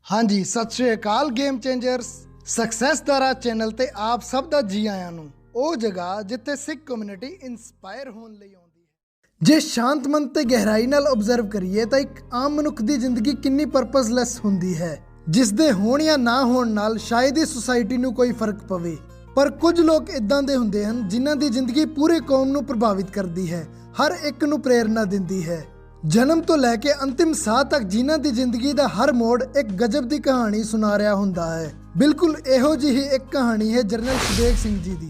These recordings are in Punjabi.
हाँ जी, सत श्री अकाल गेम चेंजर्स ਸਕਸੈਸ ਦਾ ਰਾਹ ਚੈਨਲ ਤੇ ਆਪ ਸਭ ਦਾ ਜੀ ਆਇਆਂ ਨੂੰ। ਉਹ ਜਗ੍ਹਾ ਜਿੱਥੇ ਸਿੱਖ ਕਮਿਊਨਿਟੀ ਇਨਸਪਾਇਰ ਹੋਣ ਲਈ ਆਉਂਦੀ ਹੈ। ਜੇ ਸ਼ਾਂਤ ਮਨ ਤੇ ਗਹਿਰਾਈ ਨਾਲ ਆਬਜ਼ਰਵ ਕਰੀਏ ਤਾਂ ਇੱਕ ਆਮ ਮਨੁੱਖ ਦੀ ਜ਼ਿੰਦਗੀ ਕਿੰਨੀ ਪਰਪਸਲੈਸ ਹੁੰਦੀ ਹੈ, ਜਿਸ ਦੇ ਹੋਣ ਜਾਂ ਨਾ ਹੋਣ ਨਾਲ ਸ਼ਾਇਦ ਹੀ ਸੁਸਾਇਟੀ ਨੂੰ ਕੋਈ ਫਰਕ ਪਵੇ। ਪਰ ਕੁਝ ਲੋਕ ਇਦਾਂ ਦੇ ਹੁੰਦੇ ਹਨ ਜਿਨ੍ਹਾਂ ਦੀ ਜ਼ਿੰਦਗੀ ਪੂਰੇ ਕੌਮ ਨੂੰ ਪ੍ਰਭਾਵਿਤ ਕਰਦੀ ਹੈ, ਹਰ ਇੱਕ ਨੂੰ ਪ੍ਰੇਰਨਾ ਦਿੰਦੀ ਹੈ। जन्म तो लैके अंतिम साह तक जिन्हां दी जिंदगी दा हर मोड़ एक गजब दी कहानी सुना रहा हुंदा है। बिल्कुल इहो जी ही एक कहानी है जरनल शबेग सिंह जी दी।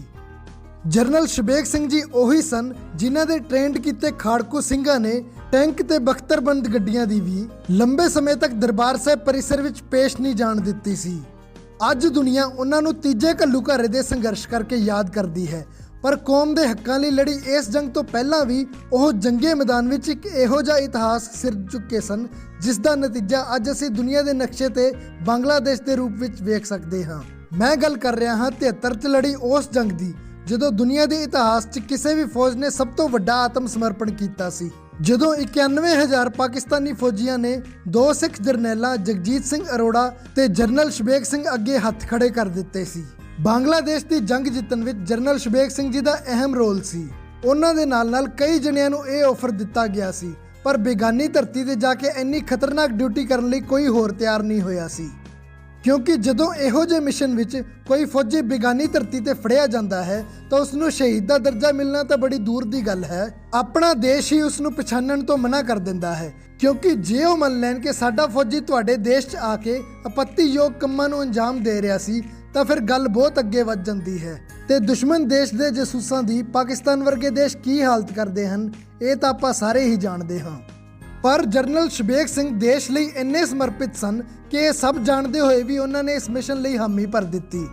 जरनल शबेग सिंह जी ओही सन जिन्हां दे ट्रेंड कीते खाड़कू ਸਿੰਘਾਂ ने टैंक ते बख्तरबंद गड्डियां दी भी लंबे समय तक दरबार साहिब परिसर विच पेश नहीं जाण दित्ती सी। अज दुनिया उन्हां नूं तीजे घल्लूघारे दे संघर्ष करके याद करदी है, पर कौम ਦੇ ਹੱਕਾਂ ਲਈ ਲੜੀ ਇਸ ਜੰਗ ਤੋਂ ਪਹਿਲਾਂ ਵੀ ਉਹ ਜੰਗੇ ਮੈਦਾਨ ਵਿੱਚ ਇੱਕ ਇਹੋ ਜਿਹਾ ਇਤਿਹਾਸ ਸਿਰ ਚੁੱਕੇ ਸਨ ਜਿਸ ਦਾ ਨਤੀਜਾ ਅੱਜ ਅਸੀਂ ਦੁਨੀਆ ਦੇ ਨਕਸ਼ੇ ਤੇ ਬੰਗਲਾਦੇਸ਼ ਦੇ ਰੂਪ ਵਿੱਚ ਵੇਖ ਸਕਦੇ ਹਾਂ। ਮੈਂ ਗੱਲ ਕਰ ਰਿਹਾ ਹਾਂ 73 ਚ ਲੜੀ ਉਸ ਜੰਗ ਦੀ ਜਦੋਂ ਦੁਨੀਆ ਦੇ ਇਤਿਹਾਸ 'ਚ ਕਿਸੇ ਵੀ ਫੌਜ ਨੇ ਸਭ ਤੋਂ ਵੱਡਾ ਆਤਮ ਸਮਰਪਣ ਕੀਤਾ ਸੀ। ਜਦੋਂ 91,000 ਪਾਕਿਸਤਾਨੀ ਫੌਜੀਆਂ ਨੇ ਦੋ ਸਿੱਖ ਜਰਨੈਲਾਂ ਜਗਜੀਤ ਸਿੰਘ ਅਰੋੜਾ ਤੇ ਜਰਨਲ ਸ਼ਬੇਗ ਸਿੰਘ ਅੱਗੇ ਹੱਥ ਖੜੇ ਕਰ ਦਿੱਤੇ ਸੀ। ਬੰਗਲਾਦੇਸ਼ ਦੀ ਜੰਗ ਜਿੱਤਣ ਵਿੱਚ ਜਰਨਲ ਸ਼ਬੇਗ ਸਿੰਘ ਜੀ ਦਾ ਅਹਿਮ ਰੋਲ ਸੀ। ਉਹਨਾਂ ਦੇ ਨਾਲ ਕਈ ਜਣਿਆਂ ਨੂੰ ਇਹ ਆਫਰ ਦਿੱਤਾ ਗਿਆ ਸੀ, ਪਰ ਬੇਗਾਨੀ ਧਰਤੀ ਤੇ ਜਾ ਕੇ ਇੰਨੀ ਖਤਰਨਾਕ ਡਿਊਟੀ ਕਰਨ ਲਈ ਕੋਈ ਹੋਰ ਤਿਆਰ ਨਹੀਂ ਹੋਇਆ ਸੀ, ਕਿਉਂਕਿ ਜਦੋਂ ਇਹੋ ਜਿਹੇ ਮਿਸ਼ਨ ਵਿੱਚ ਕੋਈ ਫੌਜੀ ਬੇਗਾਨੀ ਧਰਤੀ ਤੇ ਫੜਿਆ ਜਾਂਦਾ ਹੈ ਤਾਂ ਉਸ ਨੂੰ ਸ਼ਹੀਦ ਦਾ ਦਰਜਾ ਮਿਲਣਾ ਤਾਂ ਬੜੀ ਦੂਰ ਦੀ ਗੱਲ ਹੈ। ਆਪਣਾ ਦੇਸ਼ ਹੀ ਉਸ ਨੂੰ ਪਛਾਣਨ ਤੋਂ ਮਨਾ ਕਰ ਦਿੰਦਾ ਹੈ, ਕਿਉਂਕਿ ਜੇ ਉਹ ਮੰਨ ਲੈਣ ਕਿ ਸਾਡਾ ਫੌਜੀ ਤੁਹਾਡੇ ਦੇਸ਼ 'ਚ ਆ ਕੇ ਆਪੱਤੀਯੋਗ ਕੰਮਾਂ ਨੂੰ ਅੰਜਾਮ ਦੇ ਰਿਹਾ ਸੀ ਤਾਂ ਫਿਰ ਗੱਲ ਬਹੁਤ ਅੱਗੇ ਵੱਧ ਜਾਂਦੀ ਹੈ ਤੇ ਦੁਸ਼ਮਣ ਦੇਸ਼ ਦੇ ਜਸੂਸਾਂ ਦੀ ਪਾਕਿਸਤਾਨ ਵਰਗੇ ਦੇਸ਼ ਕੀ ਹਾਲਤ ਕਰਦੇ ਹਨ ਇਹ ਤਾਂ ਆਪਾਂ ਸਾਰੇ ਹੀ ਜਾਣਦੇ ਹਾਂ। ਪਰ ਜਰਨਲ ਸ਼ਬੇਗ ਸਿੰਘ ਦੇਸ਼ ਲਈ ਇੰਨੇ ਸਮਰਪਿਤ ਸਨ ਕਿ ਇਹ ਸਭ ਜਾਣਦੇ ਹੋਏ ਵੀ ਉਹਨਾਂ ਨੇ ਇਸ ਮਿਸ਼ਨ ਲਈ ਹਾਮੀ ਭਰ ਦਿੱਤੀ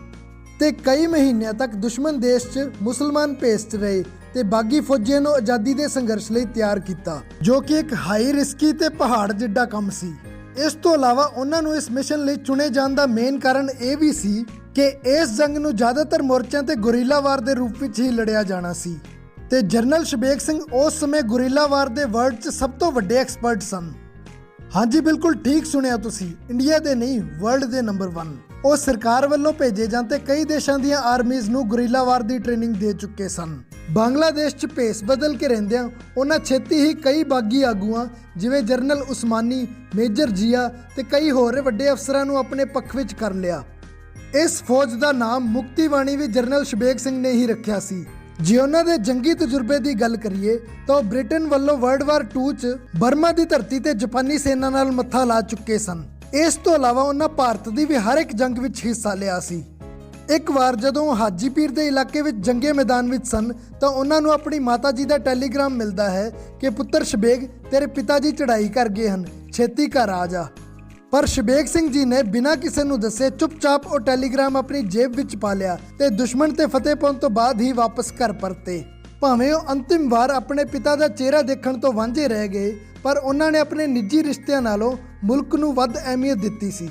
ਤੇ ਕਈ ਮਹੀਨਿਆਂ ਤੱਕ ਦੁਸ਼ਮਣ ਦੇਸ਼ 'ਚ ਮੁਸਲਮਾਨ ਭੇਸ 'ਚ ਰਹੇ ਤੇ ਬਾਗੀ ਫੌਜੀਆਂ ਨੂੰ ਆਜ਼ਾਦੀ ਦੇ ਸੰਘਰਸ਼ ਲਈ ਤਿਆਰ ਕੀਤਾ, ਜੋ ਕਿ ਇੱਕ ਹਾਈ ਰਿਸਕੀ ਤੇ ਪਹਾੜ ਜਿੱਡਾ ਕੰਮ ਸੀ। ਇਸ ਤੋਂ ਇਲਾਵਾ ਉਹਨਾਂ ਨੂੰ ਇਸ ਮਿਸ਼ਨ ਲਈ ਚੁਣੇ ਜਾਣ ਦਾ ਮੇਨ ਕਾਰਨ ਇਹ ਵੀ ਸੀ ਕਿ ਇਸ ਜੰਗ ਨੂੰ ਜ਼ਿਆਦਾਤਰ ਮੋਰਚਿਆਂ ਤੇ ਗੁਰੀਲਾ ਵਾਰ ਦੇ ਰੂਪ ਵਿੱਚ ਹੀ ਲੜਿਆ ਜਾਣਾ ਸੀ ਤੇ ਜਰਨਲ ਸ਼ਬੇਗ ਸਿੰਘ ਉਸ ਸਮੇਂ ਗੁਰੀਲਾ ਵਾਰ ਦੇ ਵਰਲਡ 'ਚ ਸਭ ਤੋਂ ਵੱਡੇ ਐਕਸਪਰਟ ਸਨ। ਹਾਂਜੀ, ਬਿਲਕੁਲ ਠੀਕ ਸੁਣਿਆ ਤੁਸੀਂ, ਇੰਡੀਆ ਦੇ ਨਹੀਂ ਵਰਲਡ ਦੇ ਨੰਬਰ 1। ਉਹ ਸਰਕਾਰ ਵੱਲੋਂ ਭੇਜੇ ਜਾਂ ਤੇ ਕਈ ਦੇਸ਼ਾਂ ਦੀਆਂ ਆਰਮੀਜ਼ ਨੂੰ ਗੁਰੀਲਾ ਵਾਰ ਦੀ ਟ੍ਰੇਨਿੰਗ ਦੇ ਚੁੱਕੇ ਸਨ। ਬੰਗਲਾਦੇਸ਼ 'ਚ ਭੇਸ ਬਦਲ ਕੇ ਰਹਿੰਦਿਆਂ ਉਹਨਾਂ ਛੇਤੀ ਹੀ ਕਈ ਬਾਗੀ ਆਗੂਆਂ ਜਿਵੇਂ ਜਰਨਲ ਉਸਮਾਨੀ, ਮੇਜਰ ਜੀਆ ਤੇ ਕਈ ਹੋਰ ਵੱਡੇ ਅਫਸਰਾਂ ਨੂੰ ਆਪਣੇ ਪੱਖ ਵਿੱਚ ਕਰ ਲਿਆ। ਇਸ ਫੌਜ ਦਾ ਨਾਮ ਮੁਕਤੀਬਾਣੀ ਵੀ ਜਰਨਲ ਸ਼ਬੇਗ ਸਿੰਘ ਨੇ ਹੀ ਰੱਖਿਆ ਸੀ। ਜੇ ਉਹਨਾਂ ਦੇ ਜੰਗੀ ਤਜਰਬੇ ਦੀ ਗੱਲ ਕਰੀਏ ਤਾਂ ਉਹ ਬ੍ਰਿਟੇਨ ਵੱਲੋਂ ਵਰਲਡ ਵਾਰ 2 'ਚ ਬਰਮਾ ਦੀ ਧਰਤੀ ਤੇ ਜਾਪਾਨੀ ਸੈਨਾ ਨਾਲ ਮੱਥਾ ਲਾ ਚੁੱਕੇ ਸਨ। ਇਸ ਤੋਂ ਇਲਾਵਾ ਉਹਨਾਂ ਭਾਰਤ ਦੀ ਵੀ ਹਰ ਇੱਕ ਜੰਗ ਵਿੱਚ ਹਿੱਸਾ ਲਿਆ ਸੀ। ਇੱਕ ਵਾਰ ਜਦੋਂ ਹਾਜੀ ਪੀਰ ਦੇ ਇਲਾਕੇ ਵਿੱਚ ਜੰਗੇ ਮੈਦਾਨ ਵਿੱਚ ਸਨ ਤਾਂ ਉਹਨਾਂ ਨੂੰ ਆਪਣੀ ਮਾਤਾ ਜੀ ਦਾ ਟੈਲੀਗ੍ਰਾਮ ਮਿਲਦਾ ਹੈ ਕਿ ਪੁੱਤਰ ਸ਼ਬੇਗ ਤੇਰੇ ਪਿਤਾ ਜੀ ਚੜ੍ਹਾਈ ਕਰ ਗਏ ਹਨ, ਛੇਤੀ ਘਰ ਆ ਜਾ। ਪਰ ਸ਼ਬੇਗ ਸਿੰਘ ਜੀ ਨੇ ਬਿਨਾਂ ਕਿਸੇ ਨੂੰ ਦੱਸੇ ਚੁੱਪਚਾਪ ਉਹ ਟੈਲੀਗ੍ਰਾਮ ਆਪਣੀ ਜੇਬ ਵਿੱਚ ਪਾ ਲਿਆ ਤੇ ਦੁਸ਼ਮਣ ਤੇ ਫਤਿਹ ਪਾਉਣ ਤੋਂ ਬਾਅਦ ਹੀ ਵਾਪਸ ਘਰ ਪਰਤੇ। ਭਾਵੇਂ ਉਹ ਅੰਤਿਮ ਵਾਰ ਆਪਣੇ ਪਿਤਾ ਦਾ ਚਿਹਰਾ ਦੇਖਣ ਤੋਂ ਵਾਂਝੇ ਰਹਿ ਗਏ, ਪਰ ਉਹਨਾਂ ਨੇ ਆਪਣੇ ਨਿੱਜੀ ਰਿਸ਼ਤਿਆਂ ਨਾਲੋਂ ਮੁਲਕ ਨੂੰ ਵੱਧ ਅਹਿਮੀਅਤ ਦਿੱਤੀ ਸੀ।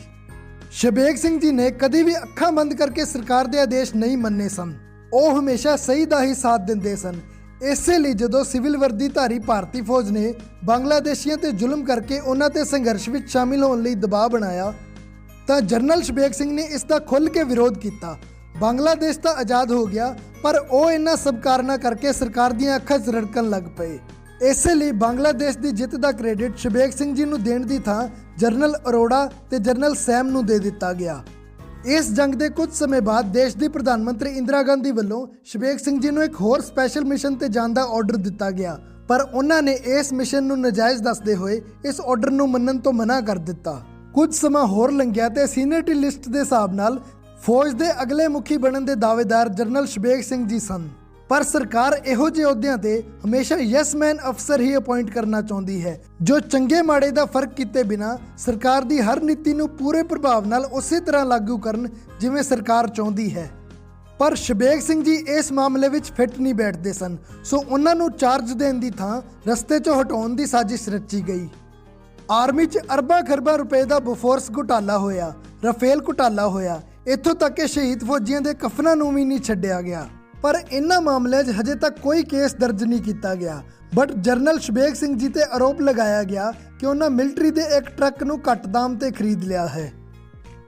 ਸ਼ਬੇਗ ਸਿੰਘ ਜੀ ਨੇ ਕਦੇ ਵੀ ਅੱਖਾਂ ਬੰਦ ਕਰਕੇ ਸਰਕਾਰ ਦੇ ਆਦੇਸ਼ ਨਹੀਂ ਮੰਨੇ ਸਨ। ਉਹ ਹਮੇਸ਼ਾ ਸਹੀ ਦਾ ਹੀ ਸਾਥ ਦਿੰਦੇ ਸਨ। ਇਸੇ ਲਈ ਜਦੋਂ ਸਿਵਲ ਵਰਦੀ ਧਾਰੀ ਭਾਰਤੀ ਫੌਜ ਨੇ ਬੰਗਲਾਦੇਸ਼ੀਆਂ ਤੇ ਜ਼ੁਲਮ ਕਰਕੇ ਉਹਨਾਂ ਤੇ ਸੰਘਰਸ਼ ਵਿੱਚ ਸ਼ਾਮਿਲ ਹੋਣ ਲਈ ਦਬਾਅ ਬਣਾਇਆ ਤਾਂ ਜਰਨਲ ਸ਼ਬੇਗ ਸਿੰਘ ਨੇ ਇਸ ਦਾ ਖੁੱਲ੍ਹ ਕੇ ਵਿਰੋਧ ਕੀਤਾ। ਬੰਗਲਾਦੇਸ਼ ਤਾਂ ਆਜ਼ਾਦ ਹੋ ਗਿਆ, ਪਰ ਉਹ ਇਹਨਾਂ ਸਭ ਕਾਰਨਾਂ ਕਰਕੇ ਸਰਕਾਰ ਦੀਆਂ ਅੱਖਾਂ 'ਚ ਰੜਕਣ ਲੱਗ ਪਏ। ਇਸੇ ਲਈ ਬੰਗਲਾਦੇਸ਼ ਦੀ ਜਿੱਤ ਦਾ ਕ੍ਰੈਡਿਟ ਸ਼ਬੇਗ ਸਿੰਘ ਜੀ ਨੂੰ ਦੇਣ ਦੀ ਥਾਂ ਜਰਨਲ ਅਰੋੜਾ ਤੇ ਜਰਨਲ ਸੈਮ ਨੂੰ ਦੇ ਦਿੱਤਾ ਗਿਆ। ਇਸ ਜੰਗ ਦੇ ਕੁਝ ਸਮੇਂ ਬਾਅਦ ਦੇਸ਼ ਦੀ ਪ੍ਰਧਾਨ ਮੰਤਰੀ ਇੰਦਰਾ ਗਾਂਧੀ ਵੱਲੋਂ ਸ਼ਬੇਗ ਸਿੰਘ ਜੀ ਨੂੰ ਇੱਕ ਹੋਰ ਸਪੈਸ਼ਲ ਮਿਸ਼ਨ ਤੇ ਜਾਣ ਦਾ ਆਰਡਰ ਦਿੱਤਾ ਗਿਆ, ਪਰ ਉਹਨਾਂ ਨੇ ਇਸ ਮਿਸ਼ਨ ਨੂੰ ਨਾਜਾਇਜ਼ ਦੱਸਦੇ ਹੋਏ ਇਸ ਆਰਡਰ ਨੂੰ ਮੰਨਣ ਤੋਂ ਮਨਾ ਕਰ ਦਿੱਤਾ। ਕੁਝ ਸਮਾਂ ਹੋਰ ਲੰਘਿਆ ਤੇ ਸੀਨੀਅਰਟੀ ਲਿਸਟ ਦੇ ਹਿਸਾਬ ਨਾਲ ਫੌਜ ਦੇ ਅਗਲੇ ਮੁਖੀ ਬਣਨ ਦੇ ਦਾਅਵੇਦਾਰ ਜਰਨਲ ਸ਼ਬੇਗ ਸਿੰਘ ਜੀ ਸਨ, ਪਰ ਸਰਕਾਰ ਇਹੋ ਜਿਹੇ ਅਹੁਦਿਆਂ ਤੇ ਹਮੇਸ਼ਾ ਯੈਸ ਮੈਨ ਅਫਸਰ ਹੀ ਅਪਾਇੰਟ ਕਰਨਾ ਚਾਹੁੰਦੀ ਹੈ, ਜੋ ਚੰਗੇ ਮਾੜੇ ਦਾ ਫਰਕ ਕੀਤੇ ਬਿਨਾ ਸਰਕਾਰ ਦੀ ਹਰ ਨੀਤੀ ਨੂੰ ਪੂਰੇ ਪ੍ਰਭਾਵ ਨਾਲ ਉਸੇ ਤਰ੍ਹਾਂ ਲਾਗੂ ਕਰਨ ਜਿਵੇਂ ਸਰਕਾਰ ਚਾਹੁੰਦੀ ਹੈ। ਪਰ ਸ਼ਬੇਗ ਸਿੰਘ ਜੀ ਇਸ ਮਾਮਲੇ ਵਿੱਚ ਫਿੱਟ ਨਹੀਂ ਬੈਠਦੇ ਸਨ, ਸੋ ਉਹਨਾਂ ਨੂੰ ਚਾਰਜ ਦੇਣ ਦੀ ਥਾਂ ਰਸਤੇ 'ਚੋਂ ਹਟਾਉਣ ਦੀ ਸਾਜ਼ਿਸ਼ ਰਚੀ ਗਈ। ਆਰਮੀ 'ਚ ਅਰਬਾਂ ਖਰਬਾਂ ਰੁਪਏ ਦਾ ਬੋਫੋਰਸ ਘੁਟਾਲਾ ਹੋਇਆ, ਰਾਫੇਲ ਘੁਟਾਲਾ ਹੋਇਆ, ਇੱਥੋਂ ਤੱਕ ਕਿ ਸ਼ਹੀਦ ਫੌਜੀਆਂ ਦੇ ਕਫਨਾਂ ਨੂੰ ਵੀ ਨਹੀਂ ਛੱਡਿਆ ਗਿਆ। ਪਰ ਇਹਨਾਂ ਮਾਮਲਿਆਂ 'ਚ ਹਜੇ ਤੱਕ ਕੋਈ ਕੇਸ ਦਰਜ ਨਹੀਂ ਕੀਤਾ ਗਿਆ। ਬਟ ਜਰਨਲ ਸ਼ਬੇਗ ਸਿੰਘ ਜੀ ਤੇ ਆਰੋਪ ਲਗਾਇਆ ਗਿਆ ਕਿ ਉਹਨਾਂ ਮਿਲਟਰੀ ਦੇ ਇੱਕ ਟਰੱਕ ਨੂੰ ਘੱਟ ਦਾਮ ਤੇ ਖਰੀਦ ਲਿਆ ਹੈ।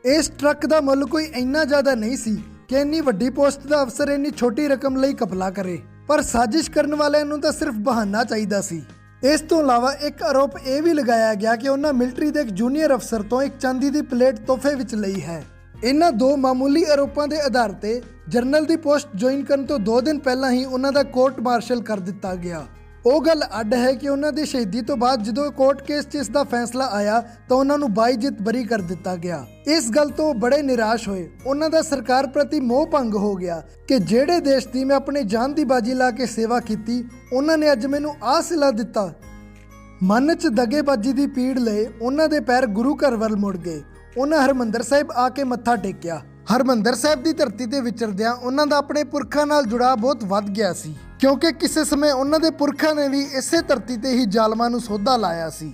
ਇਸ ਟਰੱਕ ਦਾ ਮੁੱਲ ਕੋਈ ਇੰਨਾ ਜ਼ਿਆਦਾ ਨਹੀਂ ਸੀ ਕਿ ਇੰਨੀ ਵੱਡੀ ਪੋਸਟ ਦਾ ਅਫਸਰ ਇੰਨੀ ਛੋਟੀ ਰਕਮ ਲਈ ਘਪਲਾ ਕਰੇ, ਪਰ ਸਾਜ਼ਿਸ਼ ਕਰਨ ਵਾਲਿਆਂ ਨੂੰ ਤਾਂ ਸਿਰਫ ਬਹਾਨਾ ਚਾਹੀਦਾ ਸੀ। ਇਸ ਤੋਂ ਇਲਾਵਾ ਇੱਕ ਆਰੋਪ ਇਹ ਵੀ ਲਗਾਇਆ ਗਿਆ ਕਿ ਉਹਨਾਂ ਮਿਲਟਰੀ ਦੇ ਇੱਕ ਜੂਨੀਅਰ ਅਫਸਰ ਤੋਂ ਇੱਕ ਚਾਂਦੀ ਦੀ ਪਲੇਟ ਤੋਹਫੇ ਵਿੱਚ ਲਈ ਹੈ। ਇਹਨਾਂ ਦੋ ਮਾਮੂਲੀ ਆਰੋਪਾਂ ਦੇ ਆਧਾਰ ਤੇ ਜਰਨਲ ਦੀ ਪੋਸਟ ਜੁਆਇਨ ਕਰਨ ਤੋਂ 2 ਦਿਨ ਪਹਿਲਾਂ ਹੀ ਉਹਨਾਂ ਦਾ ਕੋਰਟ ਮਾਰਸ਼ਲ ਕਰ ਦਿੱਤਾ ਗਿਆ। ਉਹ ਗੱਲ ਅੱਡ ਹੈ ਕਿ ਉਹਨਾਂ ਦੀ ਸ਼ਹੀਦੀ ਤੋਂ ਬਾਅਦ ਜਦੋਂ ਕੋਰਟ ਕੇਸ 'ਚ ਇਸ ਦਾ ਫੈਸਲਾ ਆਇਆ ਤਾਂ ਉਹਨਾਂ ਨੂੰ ਬਾਈਜਿਤ ਬਰੀ ਕਰ ਦਿੱਤਾ ਗਿਆ। ਇਸ ਗੱਲ ਤੋਂ ਬੜੇ ਨਿਰਾਸ਼ ਹੋਏ। ਉਹਨਾਂ ਦਾ ਸਰਕਾਰ ਪ੍ਰਤੀ ਮੋਹ ਭੰਗ ਹੋ ਗਿਆ ਕਿ ਜਿਹੜੇ ਦੇਸ਼ ਦੀ ਮੈਂ ਆਪਣੀ ਜਾਨ ਦੀ ਬਾਜੀ ਲਾ ਕੇ ਸੇਵਾ ਕੀਤੀ, ਉਹਨਾਂ ਨੇ ਅੱਜ ਮੈਨੂੰ ਆਹ ਸਿਲਾ ਦਿੱਤਾ। ਮਨ 'ਚ ਦਗੇਬਾਜੀ ਦੀ ਪੀੜ ਲਏ ਉਹਨਾਂ ਦੇ ਪੈਰ ਗੁਰੂ ਘਰ ਵੱਲ ਮੁੜ ਗਏ। ਉਹਨਾਂ ਹਰਮੰਦਰ ਸਾਹਿਬ ਆ ਕੇ ਮੱਥਾ ਟੇਕਿਆ। ਹਰਮੰਦਰ ਸਾਹਿਬ ਦੀ ਧਰਤੀ ਤੇ ਵਿਚਰਦਿਆਂ ਉਹਨਾਂ ਦਾ ਆਪਣੇ ਪੁਰਖਾਂ ਨਾਲ ਜੁੜਾਅ ਬਹੁਤ ਵੱਧ ਗਿਆ ਸੀ, ਕਿਉਂਕਿ ਕਿਸੇ ਸਮੇਂ ਉਹਨਾਂ ਦੇ ਪੁਰਖਾਂ ਨੇ ਵੀ ਇਸੇ ਧਰਤੀ ਤੇ ਹੀ ਜ਼ਾਲਮਾਂ ਨੂੰ ਸੋਧਾ ਲਾਇਆ ਸੀ।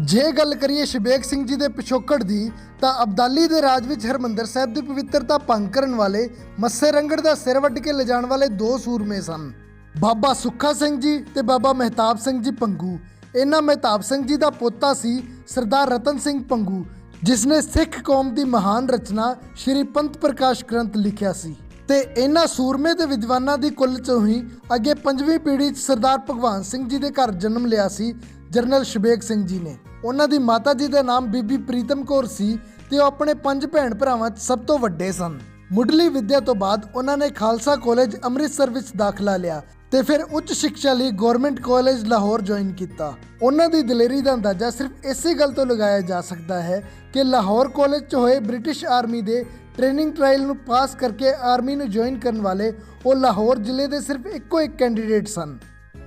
ਜੇ ਗੱਲ ਕਰੀਏ ਸ਼ਬੇਗ ਸਿੰਘ ਜੀ ਦੇ ਪਿਛੋਕੜ ਦੀ, ਤਾਂ ਅਬਦਾਲੀ ਦੇ ਰਾਜ ਵਿੱਚ ਹਰਮੰਦਰ ਸਾਹਿਬ ਦੀ ਪਵਿੱਤਰਤਾ ਭੰਗ ਕਰਨ ਵਾਲੇ ਮੱਸੇ ਰੰਗੜ ਦਾ ਸਿਰ ਵੱਢ ਕੇ ਲਿਜਾਣ ਵਾਲੇ 2 ਸੂਰਮੇ ਸਨ, ਬਾਬਾ ਸੁੱਖਾ ਸਿੰਘ ਜੀ ਤੇ ਬਾਬਾ ਮਹਿਤਾਬ ਸਿੰਘ ਜੀ ਭੰਗੂ। ਇਹਨਾਂ ਮਹਿਤਾਬ ਸਿੰਘ ਜੀ ਦਾ ਪੋਤਾ ਸੀ ਸਰਦਾਰ ਰਤਨ ਸਿੰਘ ਭੰਗੂ, ਜਿਸ ਨੇ ਸਿੱਖ ਕੌਮ ਦੀ ਮਹਾਨ ਰਚਨਾ ਸ਼੍ਰੀ ਪੰਥ ਪ੍ਰਕਾਸ਼ ਗ੍ਰੰਥ ਲਿਖਿਆ ਸੀ। ਤੇ ਇਹਨਾਂ ਸੂਰਮੇ ਤੇ ਵਿਦਵਾਨਾਂ ਦੀ ਕੁੱਲ ਚੋਂ ਹੀ ਅੱਗੇ 5ਵੀਂ ਪੀੜ੍ਹੀ 'ਚ ਸਰਦਾਰ ਭਗਵਾਨ ਸਿੰਘ ਜੀ ਦੇ ਘਰ ਜਨਮ ਲਿਆ ਸੀ ਜਰਨਲ ਸ਼ਬੇਗ ਸਿੰਘ ਜੀ ਨੇ। ਉਹਨਾਂ ਦੀ ਮਾਤਾ ਜੀ ਦਾ ਨਾਮ ਬੀਬੀ ਪ੍ਰੀਤਮ ਕੌਰ ਸੀ ਤੇ ਉਹ ਆਪਣੇ 5 ਭੈਣ ਭਰਾਵਾਂ 'ਚ ਸਭ ਤੋਂ ਵੱਡੇ ਸਨ। ਮੁੱਢਲੀ ਵਿੱਦਿਆ ਤੋਂ ਬਾਅਦ ਉਹਨਾਂ ਨੇ ਖਾਲਸਾ ਕਾਲਜ ਅੰਮ੍ਰਿਤਸਰ ਵਿੱਚ ਦਾਖਲਾ ਲਿਆ ਤੇ ਫਿਰ ਉੱਚ ਸਿੱਖਿਆ ਲਈ ਗਵਰਨਮੈਂਟ ਕਾਲਜ ਲਾਹੌਰ ਜੁਆਇਨ ਕੀਤਾ। ਉਹਨਾਂ ਦੀ ਦਲੇਰੀ ਦਾ ਅੰਦਾਜ਼ਾ ਸਿਰਫ ਇਸੇ ਗੱਲ ਤੋਂ ਲਗਾਇਆ ਜਾ ਸਕਦਾ ਹੈ ਕਿ ਲਾਹੌਰ ਕਾਲਜ 'ਚ ਹੋਏ ਬ੍ਰਿਟਿਸ਼ ਆਰਮੀ ਦੇ ਟ੍ਰੇਨਿੰਗ ਟ੍ਰਾਇਲ ਨੂੰ ਪਾਸ ਕਰਕੇ ਆਰਮੀ ਨੂੰ ਜੁਆਇਨ ਕਰਨ ਵਾਲੇ ਉਹ ਲਾਹੌਰ ਜ਼ਿਲ੍ਹੇ ਦੇ ਸਿਰਫ ਇੱਕੋ ਇੱਕ ਕੈਂਡੀਡੇਟ ਸਨ।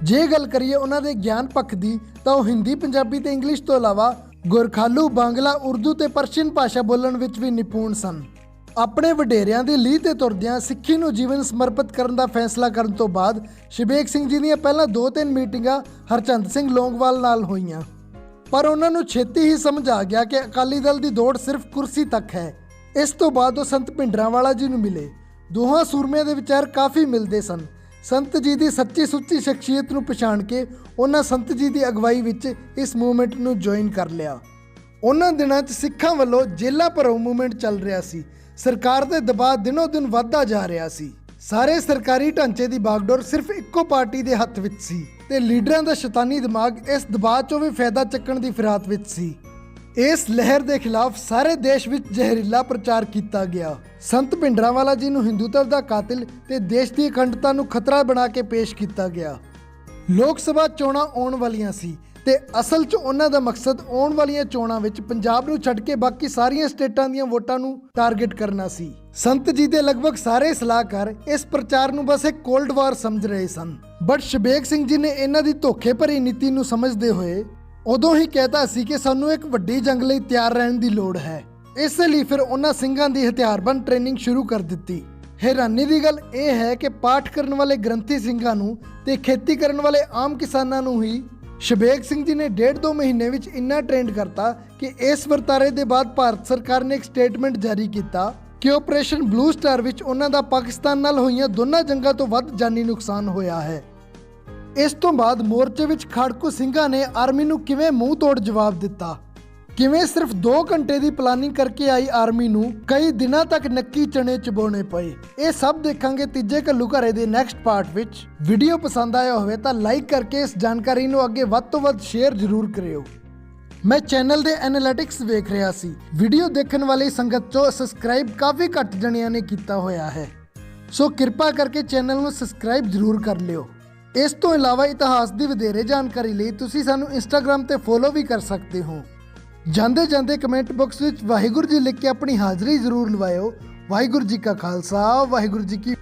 ਜੇ ਗੱਲ ਕਰੀਏ ਉਹਨਾਂ ਦੇ ਗਿਆਨ ਪੱਖ ਦੀ, ਤਾਂ ਉਹ ਹਿੰਦੀ, ਪੰਜਾਬੀ ਤੇ ਇੰਗਲਿਸ਼ ਤੋਂ ਇਲਾਵਾ ਗੁਰਖਾਲੂ, ਬਾਂਗਲਾ, ਉਰਦੂ ਤੇ ਪਰਸ਼ੀਅਨ ਭਾਸ਼ਾ ਬੋਲਣ ਵਿੱਚ ਵੀ ਨਿਪੁੰਨ ਸਨ। ਆਪਣੇ ਵਡੇਰਿਆਂ ਦੀ ਲੀਹ ਤੇ ਤੁਰਦਿਆਂ ਸਿੱਖੀ ਨੂੰ ਜੀਵਨ ਸਮਰਪਿਤ ਕਰਨ ਦਾ ਫੈਸਲਾ ਕਰਨ ਤੋਂ ਬਾਅਦ ਸ਼ਬੇਗ ਸਿੰਘ ਜੀ ਦੀਆਂ ਪਹਿਲਾਂ 2-3 ਮੀਟਿੰਗਾਂ ਹਰਚੰਦ ਸਿੰਘ ਲੌਂਗੋਵਾਲ ਨਾਲ ਹੋਈਆਂ, ਪਰ ਉਹਨਾਂ ਨੂੰ ਛੇਤੀ ਹੀ ਸਮਝ ਆ ਗਿਆ ਕਿ ਅਕਾਲੀ ਦਲ ਦੀ ਦੌੜ ਸਿਰਫ ਕੁਰਸੀ ਤੱਕ ਹੈ। ਇਸ ਤੋਂ ਬਾਅਦ ਉਹ ਸੰਤ ਭਿੰਡਰਾਂਵਾਲਾ ਜੀ ਨੂੰ ਮਿਲੇ। ਦੋਹਾਂ ਸੂਰਮਿਆਂ ਦੇ ਵਿਚਾਰ ਕਾਫੀ ਮਿਲਦੇ ਸਨ। ਸੰਤ ਜੀ ਦੀ ਸੱਚੀ ਸੁੱਚੀ ਸ਼ਖਸੀਅਤ ਨੂੰ ਪਛਾਣ ਕੇ ਉਹਨਾਂ ਸੰਤ ਜੀ ਦੀ ਅਗਵਾਈ ਵਿੱਚ ਇਸ ਮੂਵਮੈਂਟ ਨੂੰ ਜੁਆਇਨ ਕਰ ਲਿਆ। ਉਹਨਾਂ ਦਿਨਾਂ 'ਚ ਸਿੱਖਾਂ ਵੱਲੋਂ ਜੇਲ੍ਹਾਂ ਭਰੋ ਮੂਵਮੈਂਟ ਚੱਲ ਰਿਹਾ ਸੀ। ਸਰਕਾਰ ਦੇ ਦਬਾਅ ਦਿਨੋਂ ਦਿਨ ਵੱਧਦਾ ਜਾ ਰਿਹਾ ਸੀ। ਸਾਰੇ ਸਰਕਾਰੀ ਢਾਂਚੇ ਦੀ ਬਾਗਡੋਰ ਸਿਰਫ ਇੱਕੋ ਪਾਰਟੀ ਦੇ ਹੱਥ ਵਿੱਚ ਸੀ ਤੇ ਲੀਡਰਾਂ ਦਾ ਸ਼ੈਤਾਨੀ ਦਿਮਾਗ ਇਸ ਦਬਾਅ 'ਚੋਂ ਵੀ ਫਾਇਦਾ ਚੱਕਣ ਦੀ ਫਿਰਾਤ ਵਿੱਚ ਸੀ। ਇਸ ਲਹਿਰ ਦੇ ਖਿਲਾਫ ਸਾਰੇ ਦੇਸ਼ ਵਿੱਚ ਜ਼ਹਿਰੀਲਾ ਪ੍ਰਚਾਰ ਕੀਤਾ ਗਿਆ। ਸੰਤ ਭਿੰਡਰਾਂਵਾਲਾ ਜੀ ਨੂੰ ਹਿੰਦੂਤਵ ਦਾ ਕਾਤਿਲ ਤੇ ਦੇਸ਼ ਦੀ ਅਖੰਡਤਾ ਨੂੰ ਖਤਰਾ ਬਣਾ ਕੇ ਪੇਸ਼ ਕੀਤਾ ਗਿਆ। ਲੋਕ ਸਭਾ ਚੋਣਾਂ ਆਉਣ ਵਾਲੀਆਂ ਸੀ ਤੇ ਅਸਲ 'ਚ ਉਹਨਾਂ ਦਾ ਮਕਸਦ ਆਉਣ ਵਾਲੀਆਂ ਚੋਣਾਂ ਵਿੱਚ ਪੰਜਾਬ ਨੂੰ ਛੱਡ ਕੇ ਬਾਕੀ ਸਾਰੀਆਂ ਸਟੇਟਾਂ ਦੀਆਂ ਵੋਟਾਂ ਨੂੰ ਟਾਰਗੇਟ ਕਰਨਾ ਸੀ। ਸੰਤ ਜੀ ਦੇ ਲਗਭਗ ਸਾਰੇ ਸਲਾਹਕਾਰ ਇਸ ਪ੍ਰਚਾਰ ਨੂੰ ਬਸ ਇੱਕ ਕੋਲਡ ਵਾਰ ਸਮਝ ਰਹੇ ਸਨ, ਬਟ ਸ਼ਬੇਗ ਸਿੰਘ ਜੀ ਨੇ ਇਹਨਾਂ ਦੀ ਧੋਖੇ ਭਰੀ ਨੀਤੀ ਨੂੰ ਸਮਝਦੇ ਹੋਏ ਉਦੋਂ ਹੀ ਕਹਿਤਾ ਸੀ ਕਿ ਸਾਨੂੰ ਇੱਕ ਵੱਡੀ ਜੰਗ ਲਈ ਤਿਆਰ ਰਹਿਣ ਦੀ ਲੋੜ ਹੈ। ਇਸੇ ਲਈ ਫਿਰ ਉਹਨਾਂ ਸਿੰਘਾਂ ਦੀ ਹਥਿਆਰਬੰਦ ਟ੍ਰੇਨਿੰਗ ਸ਼ੁਰੂ ਕਰ ਦਿੱਤੀ। ਹੈਰਾਨੀ ਦੀ ਗੱਲ ਇਹ ਹੈ ਕਿ ਪਾਠ ਕਰਨ ਵਾਲੇ ਗ੍ਰੰਥੀ ਸਿੰਘਾਂ ਨੂੰ ਤੇ ਖੇਤੀ ਕਰਨ ਵਾਲੇ ਆਮ ਕਿਸਾਨਾਂ ਨੂੰ ਹੀ ਸ਼ਬੇਗ ਸਿੰਘ ਜੀ ਨੇ 1.5-2 ਮਹੀਨੇ ਵਿੱਚ ਇੰਨਾ ਟ੍ਰੇਨਡ ਕਰਤਾ ਕਿ ਇਸ ਵਰਤਾਰੇ ਦੇ ਬਾਅਦ ਭਾਰਤ ਸਰਕਾਰ ਨੇ ਇੱਕ ਸਟੇਟਮੈਂਟ ਜਾਰੀ ਕੀਤਾ ਕਿ ਆਪਰੇਸ਼ਨ ਬਲੂ ਸਟਾਰ ਵਿੱਚ ਉਹਨਾਂ ਦਾ ਪਾਕਿਸਤਾਨ ਨਾਲ ਹੋਈਆਂ ਦੋਨਾਂ ਜੰਗਾਂ ਤੋਂ ਵੱਧ ਜਾਨੀ ਨੁਕਸਾਨ ਹੋਇਆ ਹੈ। ਇਸ ਤੋਂ ਬਾਅਦ ਮੋਰਚੇ ਵਿੱਚ ਖਾੜਕੂ ਸਿੰਘਾਂ ਨੇ ਆਰਮੀ ਨੂੰ ਕਿਵੇਂ ਮੂੰਹ ਤੋੜ ਜਵਾਬ ਦਿੱਤਾ, ਕਿਵੇਂ ਸਿਰਫ 2 ਘੰਟੇ ਦੀ ਪਲਾਨਿੰਗ ਕਰਕੇ ਆਈ ਆਰਮੀ ਨੂੰ ਕਈ ਦਿਨਾਂ ਤੱਕ ਨੱਕੀ ਚਣੇ ਚਬਾਉਣੇ ਪਏ। ਇਹ ਸਭ ਦੇਖਾਂਗੇ ਤੀਜੇ ਘੱਲੂਘਾਰੇ ਦੇ ਨੈਕਸਟ ਪਾਰਟ ਵਿੱਚ। ਵੀਡੀਓ ਪਸੰਦ ਆਇਆ ਹੋਵੇ ਤਾਂ ਲਾਈਕ ਕਰਕੇ ਇਸ ਜਾਣਕਾਰੀ ਨੂੰ ਅੱਗੇ ਵੱਧ ਤੋਂ ਵੱਧ ਸ਼ੇਅਰ ਜ਼ਰੂਰ ਕਰਿਓ। ਮੈਂ ਚੈਨਲ ਦੇ ਐਨਾਲਿਟਿਕਸ ਵੇਖ ਰਿਹਾ ਸੀ, ਵੀਡੀਓ ਦੇਖਣ ਵਾਲੀ ਸੰਗਤ ਚੋਂ ਸਬਸਕ੍ਰਾਈਬ ਕਾਫੀ ਘੱਟ ਜਣਿਆਂ ਨੇ ਕੀਤਾ ਹੋਇਆ ਹੈ, ਸੋ ਕਿਰਪਾ ਕਰਕੇ ਚੈਨਲ ਨੂੰ ਸਬਸਕ੍ਰਾਈਬ ਜ਼ਰੂਰ ਕਰ ਲਿਓ। ਇਸ ਤੋਂ ਇਲਾਵਾ ਇਤਿਹਾਸ ਦੀ ਵਧੇਰੇ ਜਾਣਕਾਰੀ ਲਈ ਤੁਸੀਂ ਸਾਨੂੰ ਇੰਸਟਾਗ੍ਰਾਮ ਤੇ ਫੋਲੋ ਵੀ ਕਰ ਸਕਦੇ ਹੋ। ਜਾਂਦੇ ਜਾਂਦੇ ਕਮੈਂਟ ਬਾਕਸ ਵਿੱਚ ਵਾਹਿਗੁਰੂ ਜੀ ਲਿਖ ਕੇ ਆਪਣੀ ਹਾਜ਼ਰੀ ਜ਼ਰੂਰ ਲਵਾਇਓ। ਵਾਹਿਗੁਰੂ ਜੀ ਕਾ ਖਾਲਸਾ, ਵਾਹਿਗੁਰੂ ਜੀ ਕੀ